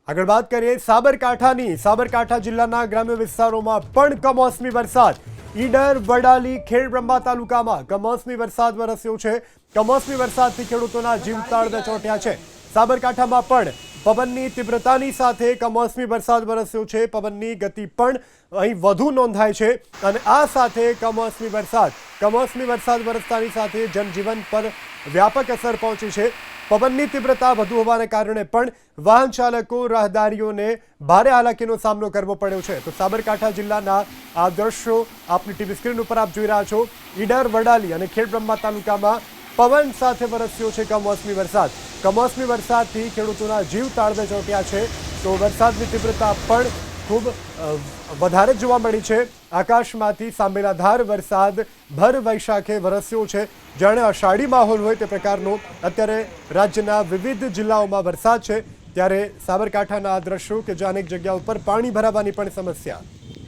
આગળ વાત કરીએ સાબરકાંઠા જિલ્લાના ગ્રામ્ય વિસ્તારોમાં પણ કમોસમી વરસાદ। ઈડર, વડાલી, ખેડબ્રહ્મા તાલુકામાં કમોસમી વરસાદ વરસ્યો છે। કમોસમી વરસાદથી ખેડૂતોના જીવ તાળવે ચોંટ્યા છે। સાબરકાંઠામાં પણ પવનની તીવ્રતાની સાથે કમોસમી વરસાદ વરસ્યો છે। પવનની ગતિ પણ અહીં વધુ નોંધાય છે અને આ સાથે કમોસમી વરસાદ વરસતાની સાથે જનજીવન પર વ્યાપક અસર પહોંચી છે। પવનની તીવ્રતા વધુ હોવાને કારણે પણ વાહન ચાલકો રાહદારીઓને ભારે હાલાકીનો સામનો કરવો પડ્યો છે। તો સાબરકાંઠા જિલ્લાના આ દ્રશ્યો આપની ટીવી સ્ક્રીન ઉપર આપ જોઈ રહ્યા છો। ઈડર, વડાલી અને ખેડબ્રહ્મા તાલુકામાં પવન સાથે વરસ્યો છે કમોસમી વરસાદ। કમોસમી વરસાદથી ખેડૂતોના જીવ તાળવે ચોંટ્યા છે। તો વરસાદની તીવ્રતા પણ ખૂબ વધારે જોવા મળી છે। આકાશમાંથી સાંબેલાધાર વરસાદ ભર વૈશાખે વરસ્યો છે। જાણે અષાઢી માહોલ હોય તે પ્રકારનો અત્યારે રાજ્યના વિવિધ જિલ્લાઓમાં વરસાદ છે। ત્યારે સાબરકાંઠાના આ દ્રશ્યો કે જ્યાં અનેક જગ્યાઓ પર પાણી ભરાવાની પણ સમસ્યા।